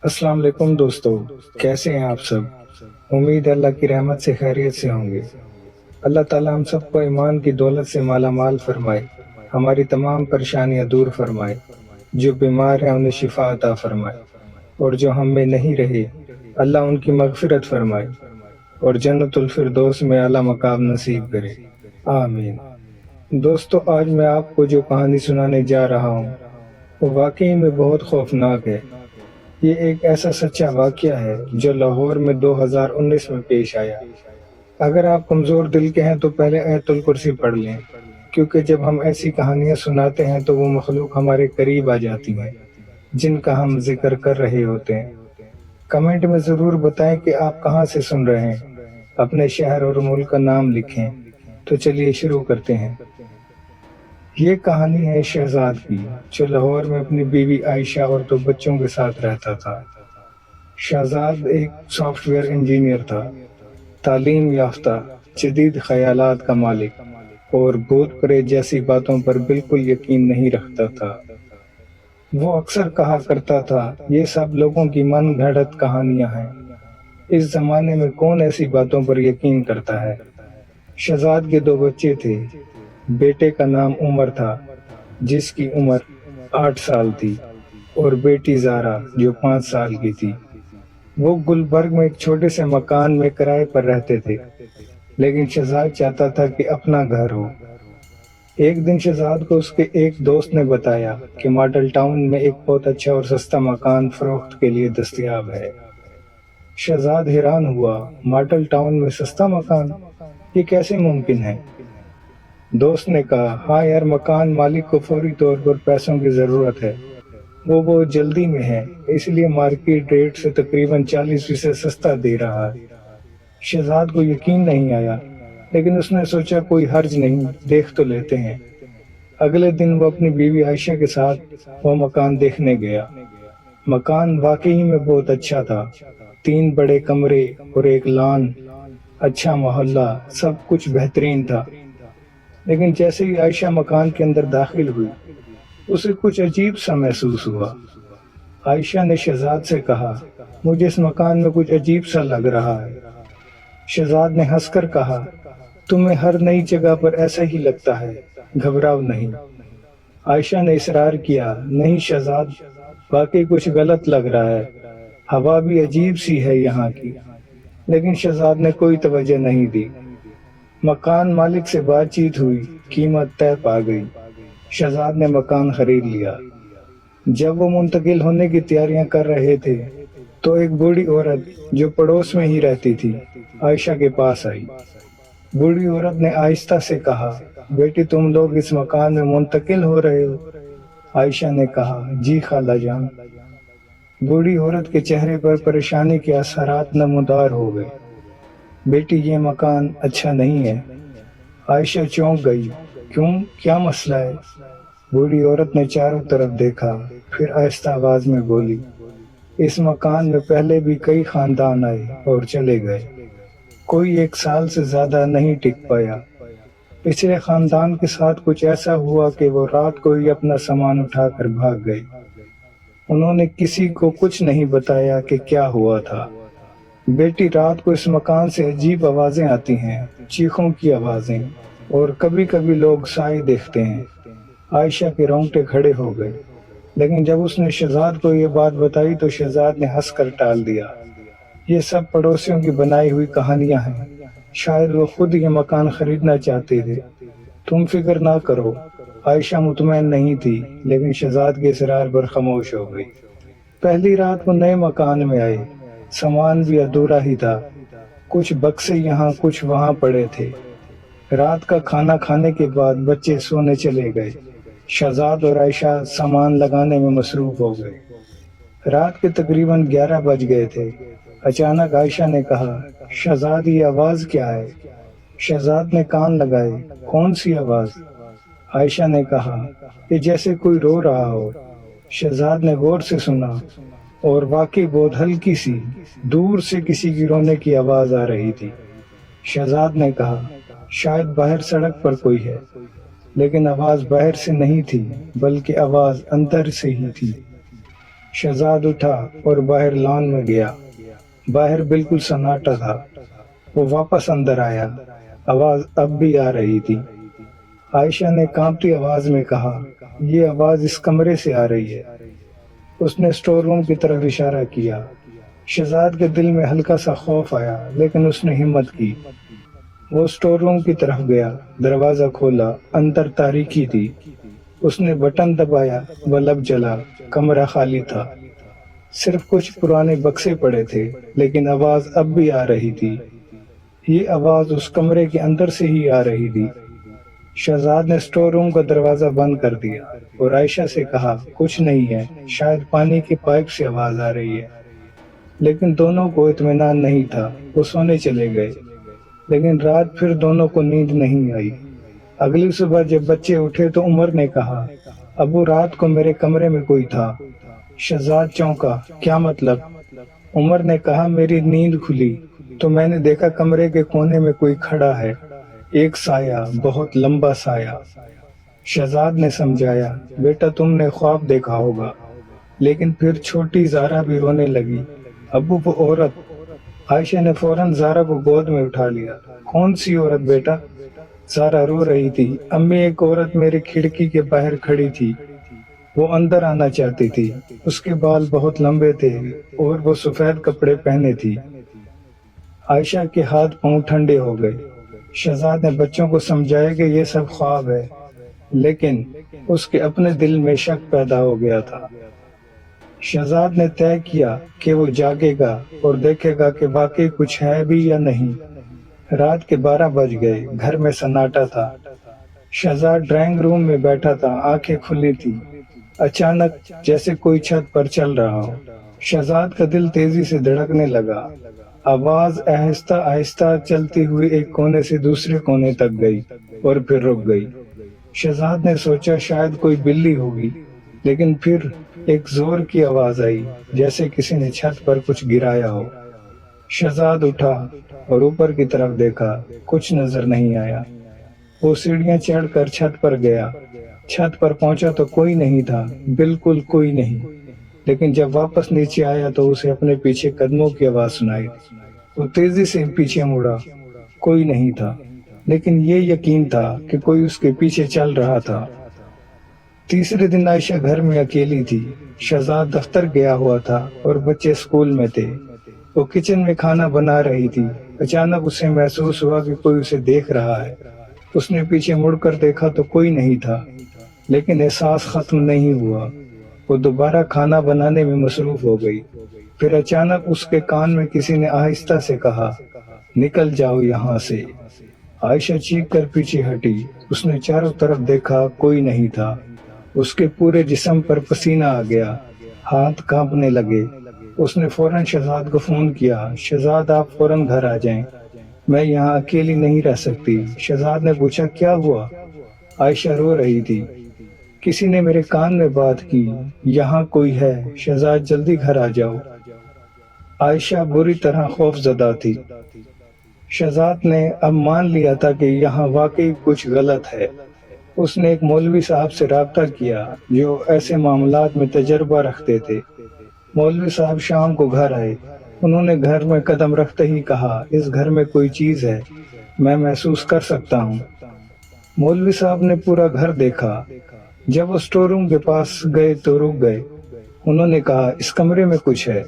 السلام علیکم دوستو، کیسے ہیں آپ سب؟ امید ہے اللہ کی رحمت سے خیریت سے ہوں گے۔ اللہ تعالیٰ ہم سب کو ایمان کی دولت سے مالا مال فرمائے، ہماری تمام پریشانیاں دور فرمائے، جو بیمار ہیں انہیں شفا عطا فرمائے، اور جو ہم میں نہیں رہے اللہ ان کی مغفرت فرمائے اور جنت الفردوس میں اعلیٰ مقام نصیب کرے، آمین۔ دوستو، آج میں آپ کو جو کہانی سنانے جا رہا ہوں وہ واقعی میں بہت خوفناک ہے۔ یہ ایک ایسا سچا واقعہ ہے جو لاہور میں 2019 میں پیش آیا۔ اگر آپ کمزور دل کے ہیں تو پہلے آیت الکرسی پڑھ لیں، کیونکہ جب ہم ایسی کہانیاں سناتے ہیں تو وہ مخلوق ہمارے قریب آ جاتی ہیں جن کا ہم ذکر کر رہے ہوتے ہیں۔ کمنٹ میں ضرور بتائیں کہ آپ کہاں سے سن رہے ہیں، اپنے شہر اور ملک کا نام لکھیں۔ تو چلیے شروع کرتے ہیں۔ یہ کہانی ہے شہزاد کی، جو لاہور میں اپنی بیوی عائشہ اور دو بچوں کے ساتھ رہتا تھا۔ شہزاد ایک سافٹ ویئر انجینئر تھا، تعلیم یافتہ، جدید خیالات کا مالک، اور بھوت پریت جیسی باتوں پر بالکل یقین نہیں رکھتا تھا۔ وہ اکثر کہا کرتا تھا، یہ سب لوگوں کی من گھڑت کہانیاں ہیں، اس زمانے میں کون ایسی باتوں پر یقین کرتا ہے۔ شہزاد کے دو بچے تھے۔ بیٹے کا نام عمر تھا، جس کی عمر 8 سال تھی، اور بیٹی زارا جو 5 سال کی تھی۔ وہ گلبرگ میں ایک چھوٹے سے مکان میں کرائے پر رہتے تھے، لیکن شہزاد چاہتا تھا کہ اپنا گھر ہو۔ ایک دن شہزاد کو اس کے ایک دوست نے بتایا کہ ماڈل ٹاؤن میں ایک بہت اچھا اور سستا مکان فروخت کے لیے دستیاب ہے۔ شہزاد حیران ہوا، ماڈل ٹاؤن میں سستا مکان، یہ کیسے ممکن ہے؟ دوست نے کہا، ہاں یار، مکان مالک کو فوری طور پر پیسوں کی ضرورت ہے، وہ بہت جلدی میں ہے، اس لیے مارکیٹ ریٹ سے تقریباً 40% سستا دے رہا ہے۔ شہزاد کو یقین نہیں آیا، لیکن اس نے سوچا کوئی حرج نہیں، دیکھ تو لیتے ہیں۔ اگلے دن وہ اپنی بیوی عائشہ کے ساتھ وہ مکان دیکھنے گیا۔ مکان واقعی میں بہت اچھا تھا، 3 بڑے کمرے اور ایک لان، اچھا محلہ، سب کچھ بہترین تھا۔ لیکن جیسے ہی عائشہ مکان کے اندر داخل ہوئی، اسے کچھ عجیب سا محسوس ہوا۔ عائشہ نے شہزاد سے کہا، مجھے اس مکان میں کچھ عجیب سا لگ رہا ہے۔ شہزاد نے ہنس کر کہا، تمہیں ہر نئی جگہ پر ایسا ہی لگتا ہے، گھبراؤ نہیں۔ عائشہ نے اصرار کیا، نہیں شہزاد، واقعی کچھ غلط لگ رہا ہے، ہوا بھی عجیب سی ہے یہاں کی۔ لیکن شہزاد نے کوئی توجہ نہیں دی۔ مکان مالک سے بات چیت ہوئی، قیمت طے پا گئی، شہزاد نے مکان خرید لیا۔ جب وہ منتقل ہونے کی تیاریاں کر رہے تھے تو ایک بوڑھی عورت جو پڑوس میں ہی رہتی تھی عائشہ کے پاس آئی۔ بوڑھی عورت نے آہستہ سے کہا، بیٹی تم لوگ اس مکان میں منتقل ہو رہے ہو؟ عائشہ نے کہا، جی خالہ جان۔ بوڑھی عورت کے چہرے پر پریشانی کے اثرات نمودار ہو گئے۔ بیٹی یہ مکان اچھا نہیں ہے۔ عائشہ چونک گئی، کیوں، کیا مسئلہ ہے؟ بوڑھی عورت نے چاروں طرف دیکھا، پھر آہستہ آواز میں بولی، اس مکان میں پہلے بھی کئی خاندان آئے اور چلے گئے، کوئی 1 سال سے زیادہ نہیں ٹک پایا۔ پچھلے خاندان کے ساتھ کچھ ایسا ہوا کہ وہ رات کو ہی اپنا سامان اٹھا کر بھاگ گئے۔ انہوں نے کسی کو کچھ نہیں بتایا کہ کیا ہوا تھا۔ بیٹی رات کو اس مکان سے عجیب آوازیں آتی ہیں، چیخوں کی آوازیں، اور کبھی کبھی لوگ سائے دیکھتے ہیں۔ عائشہ کے رونگٹے کھڑے ہو گئے، لیکن جب اس نے شہزاد کو یہ بات بتائی تو شہزاد نے ہنس کر ٹال دیا، یہ سب پڑوسیوں کی بنائی ہوئی کہانیاں ہیں، شاید وہ خود یہ مکان خریدنا چاہتے تھے، تم فکر نہ کرو۔ عائشہ مطمئن نہیں تھی، لیکن شہزاد کے اصرار پر خاموش ہو گئی۔ پہلی رات وہ نئے مکان میں آئے، سامان بھی ادھورا ہی تھا، کچھ بکسے یہاں کچھ وہاں پڑے تھے۔ رات کا کھانا کھانے کے بعد بچے سونے چلے گئے، شہزاد اور عائشہ سامان لگانے میں مصروف ہو گئے۔ رات کے تقریباً 11 بج گئے تھے۔ اچانک عائشہ نے کہا، شہزاد یہ آواز کیا ہے؟ شہزاد نے کان لگائے، کون سی آواز؟ عائشہ نے کہا، یہ جیسے کوئی رو رہا ہو۔ شہزاد نے غور سے سنا، اور واقعی بہت ہلکی سی، دور سے کسی کی رونے کی آواز آ رہی تھی۔ شہزاد نے کہا، شاید باہر سڑک پر کوئی ہے، لیکن آواز باہر سے نہیں تھی، بلکہ آواز اندر سے ہی تھی۔ شہزاد اٹھا اور باہر لان میں گیا۔ باہر بالکل سناٹا تھا۔ وہ واپس اندر آیا۔ آواز اب بھی آ رہی تھی۔ عائشہ نے کانپتی آواز میں کہا، یہ آواز اس کمرے سے آ رہی ہے۔ اس نے اسٹور روم کی طرف اشارہ کیا۔ شہزاد کے دل میں ہلکا سا خوف آیا، لیکن اس نے ہمت کی۔ وہ اسٹور روم کی طرف گیا، دروازہ کھولا، اندر تاریکی تھی۔ اس نے بٹن دبایا، بلب جلا، کمرہ خالی تھا۔ صرف کچھ پرانے بکسے پڑے تھے، لیکن آواز اب بھی آ رہی تھی۔ یہ آواز اس کمرے کے اندر سے ہی آ رہی تھی۔ شہزاد نے اسٹور روم کا دروازہ بند کر دیا اور عائشہ سے کہا، کچھ نہیں ہے، شاید پانی کی پائپ سے آواز آ رہی ہے۔ لیکن دونوں کو اطمینان نہیں تھا۔ وہ سونے چلے گئے، لیکن رات پھر دونوں کو نیند نہیں آئی۔ اگلی صبح جب بچے اٹھے تو عمر نے کہا، ابو رات کو میرے کمرے میں کوئی تھا۔ شہزاد چونکا، کیا مطلب؟ عمر نے کہا، میری نیند کھلی تو میں نے دیکھا کمرے کے کونے میں کوئی کھڑا ہے، ایک سایہ، بہت لمبا سایہ۔ شہزاد نے سمجھایا، بیٹا تم نے خواب دیکھا ہوگا۔ لیکن پھر چھوٹی زارا بھی رونے لگی۔ ابو وہ عورت۔ عائشہ نے فوراً زارا کو گود میں اٹھا لیا۔ کون سی عورت بیٹا؟ زارا رو رہی تھی۔ امی ایک عورت میری کھڑکی کے باہر کھڑی تھی، وہ اندر آنا چاہتی تھی۔ اس کے بال بہت لمبے تھے اور وہ سفید کپڑے پہنے تھی۔ عائشہ کے ہاتھ پاؤں ٹھنڈے ہو گئے۔ شہزاد نے بچوں کو سمجھایا کہ یہ سب خواب ہے، لیکن اس کے اپنے دل میں شک پیدا ہو گیا تھا۔ شہزاد نے طے کیا کہ وہ جاگے گا اور دیکھے گا کہ واقعی کچھ ہے بھی یا نہیں۔ رات کے 12 بج گئے، گھر میں سناٹا تھا۔ شہزاد ڈرائنگ روم میں بیٹھا تھا، آنکھیں کھلی تھی۔ اچانک جیسے کوئی چھت پر چل رہا ہو۔ شہزاد کا دل تیزی سے دھڑکنے لگا۔ آواز آہستہ آہستہ چلتی ہوئی ایک کونے سے دوسرے کونے تک گئی اور پھر رک گئی۔ شہزاد نے سوچا شاید کوئی بلی ہوگی، لیکن پھر ایک زور کی آواز آئی، جیسے کسی نے چھت پر کچھ گرایا ہو۔ شہزاد اٹھا اور اوپر کی طرف دیکھا، کچھ نظر نہیں آیا۔ وہ سیڑھیاں چڑھ کر چھت پر گیا۔ چھت پر پہنچا تو کوئی نہیں تھا، بالکل کوئی نہیں۔ لیکن جب واپس نیچے آیا تو اسے اپنے پیچھے قدموں کی آواز سنائی۔ وہ تیزی سے پیچھے مڑا، کوئی نہیں تھا، لیکن یہ یقین تھا کہ کوئی اس کے پیچھے چل رہا تھا۔ تیسرے دن عائشہ گھر میں اکیلی تھی۔ شہزاد دفتر گیا ہوا تھا اور بچے اسکول میں تھے۔ وہ کچن میں کھانا بنا رہی تھی۔ اچانک اسے محسوس ہوا کہ کوئی اسے دیکھ رہا ہے۔ اس نے پیچھے مڑ کر دیکھا تو کوئی نہیں تھا، لیکن احساس ختم نہیں ہوا۔ وہ دوبارہ کھانا بنانے میں مصروف ہو گئی۔ پھر اچانک اس کے کان میں کسی نے آہستہ سے کہا، نکل جاؤ یہاں سے۔ عائشہ چیخ کر پیچھے ہٹی۔ اس نے چاروں طرف دیکھا، کوئی نہیں تھا۔ اس کے پورے جسم پر پسینہ آ گیا، ہاتھ کانپنے لگے۔ اس نے فوراً شہزاد کو فون کیا، شہزاد آپ فوراً گھر آ جائیں، میں یہاں اکیلی نہیں رہ سکتی۔ شہزاد نے پوچھا، کیا ہوا؟ عائشہ رو رہی تھی۔ کسی نے میرے کان میں بات کی، یہاں کوئی ہے، شہزاد جلدی گھر آ جاؤ۔ عائشہ بری طرح خوف زدہ تھی۔ شہزاد نے اب مان لیا تھا کہ یہاں واقعی کچھ غلط ہے۔ اس نے ایک مولوی صاحب سے رابطہ کیا جو ایسے معاملات میں تجربہ رکھتے تھے۔ مولوی صاحب شام کو گھر آئے۔ انہوں نے گھر میں قدم رکھتے ہی کہا، اس گھر میں کوئی چیز ہے، میں محسوس کر سکتا ہوں۔ مولوی صاحب نے پورا گھر دیکھا۔ جب وہ اسٹور روم کے پاس گئے تو رک گئے۔ انہوں نے کہا، اس کمرے میں کچھ ہے۔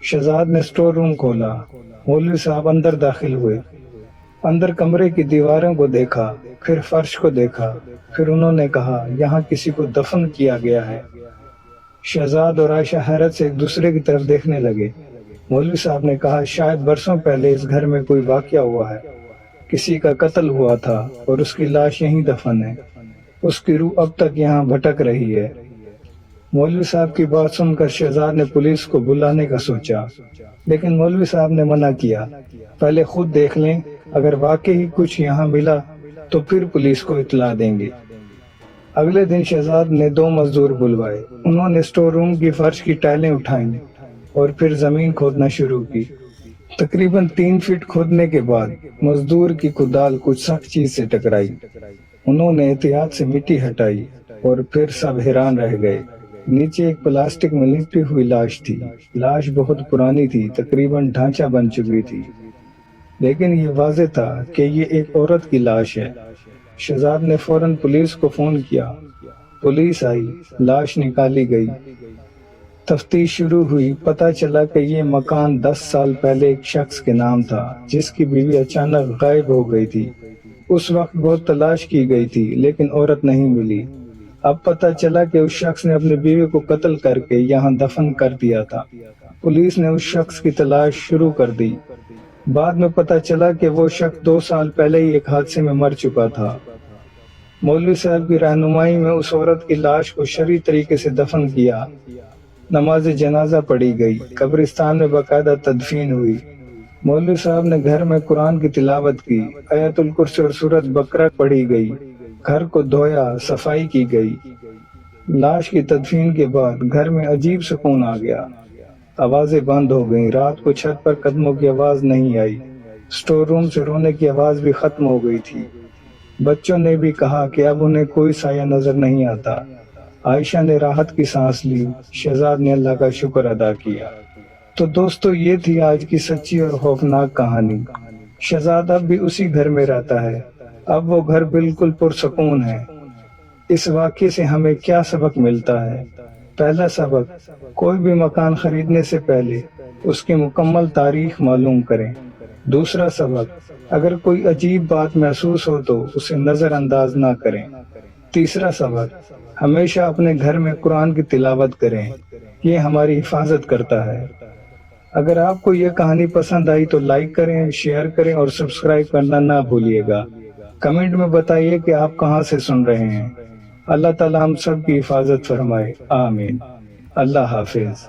شہزاد نے اسٹور روم کھولا۔ مولوی صاحب اندر داخل ہوئے۔ اندر کمرے کی دیواروں کو دیکھا، پھر فرش کو دیکھا، پھر انہوں نے کہا، یہاں کسی کو دفن کیا گیا ہے۔ شہزاد اور عائشہ حیرت سے ایک دوسرے کی طرف دیکھنے لگے۔ مولوی صاحب نے کہا، شاید برسوں پہلے اس گھر میں کوئی واقعہ ہوا ہے، کسی کا قتل ہوا تھا اور اس کی لاش یہیں دفن ہے۔ اس کی روح اب تک یہاں بھٹک رہی ہے۔ مولوی صاحب کی بات سن کر شہزاد نے پولیس کو بلانے کا سوچا، لیکن مولوی صاحب نے منع کیا، پہلے خود دیکھ لیں، اگر واقعی کچھ یہاں ملا تو پھر پولیس کو اطلاع دیں گے۔ اگلے دن شہزاد نے 2 مزدور بلوائے۔ انہوں نے اسٹور روم کی فرش کی ٹائلیں اٹھائیں اور پھر زمین کھودنا شروع کی۔ تقریباً 3 فٹ کھودنے کے بعد مزدور کی کدال کچھ سخت چیز سے ٹکرائی۔ انہوں نے احتیاط سے مٹی ہٹائی اور پھر سب حیران رہ گئے۔ نیچے ایک پلاسٹک میں لپٹی ہوئی لاش تھی۔ لاش بہت پرانی تھی، تقریباً ڈھانچہ بن چکی تھی، لیکن یہ واضح تھا کہ یہ ایک عورت کی لاش ہے۔ شہزاد نے فوراً پولیس کو فون کیا۔ پولیس آئی، لاش نکالی گئی، تفتیش شروع ہوئی۔ پتہ چلا کہ یہ مکان 10 سال پہلے ایک شخص کے نام تھا جس کی بیوی اچانک غائب ہو گئی تھی۔ اس وقت بہت تلاش کی گئی تھی لیکن عورت نہیں ملی۔ اب پتہ چلا کہ اس شخص نے اپنی بیوی کو قتل کر کے یہاں دفن کر دیا تھا۔ پولیس نے اس شخص کی تلاش شروع کر دی۔ بعد میں پتہ چلا کہ وہ شخص 2 سال پہلے ہی ایک حادثے میں مر چکا تھا۔ مولوی صاحب کی رہنمائی میں اس عورت کی لاش کو شرعی طریقے سے دفن کیا۔ نماز جنازہ پڑھی گئی، قبرستان میں باقاعدہ تدفین ہوئی۔ مولوی صاحب نے گھر میں قرآن کی تلاوت کی، آیت الکرسی اور سورۃ بقرہ پڑھی گئی، گھر کو دھویا، صفائی کی گئی۔ لاش کی تدفین کے بعد گھر میں عجیب سکون آ گیا۔ آوازیں بند ہو گئیں، رات کو چھت پر قدموں کی آواز نہیں آئی، اسٹور روم سے رونے کی آواز بھی ختم ہو گئی تھی۔ بچوں نے بھی کہا کہ اب انہیں کوئی سایہ نظر نہیں آتا۔ عائشہ نے راحت کی سانس لی، شہزاد نے اللہ کا شکر ادا کیا۔ تو دوستو، یہ تھی آج کی سچی اور خوفناک کہانی۔ شہزاد اب بھی اسی گھر میں رہتا ہے، اب وہ گھر بالکل پرسکون ہے۔ اس واقعے سے ہمیں کیا سبق ملتا ہے؟ پہلا سبق، کوئی بھی مکان خریدنے سے پہلے اس کی مکمل تاریخ معلوم کریں۔ دوسرا سبق، اگر کوئی عجیب بات محسوس ہو تو اسے نظر انداز نہ کریں۔ تیسرا سبق، ہمیشہ اپنے گھر میں قرآن کی تلاوت کریں، یہ ہماری حفاظت کرتا ہے۔ اگر آپ کو یہ کہانی پسند آئی تو لائک کریں، شیئر کریں اور سبسکرائب کرنا نہ بھولیے گا۔ کمنٹ میں بتائیے کہ آپ کہاں سے سن رہے ہیں۔ اللہ تعالیٰ ہم سب کی حفاظت فرمائے، آمین۔ اللہ حافظ۔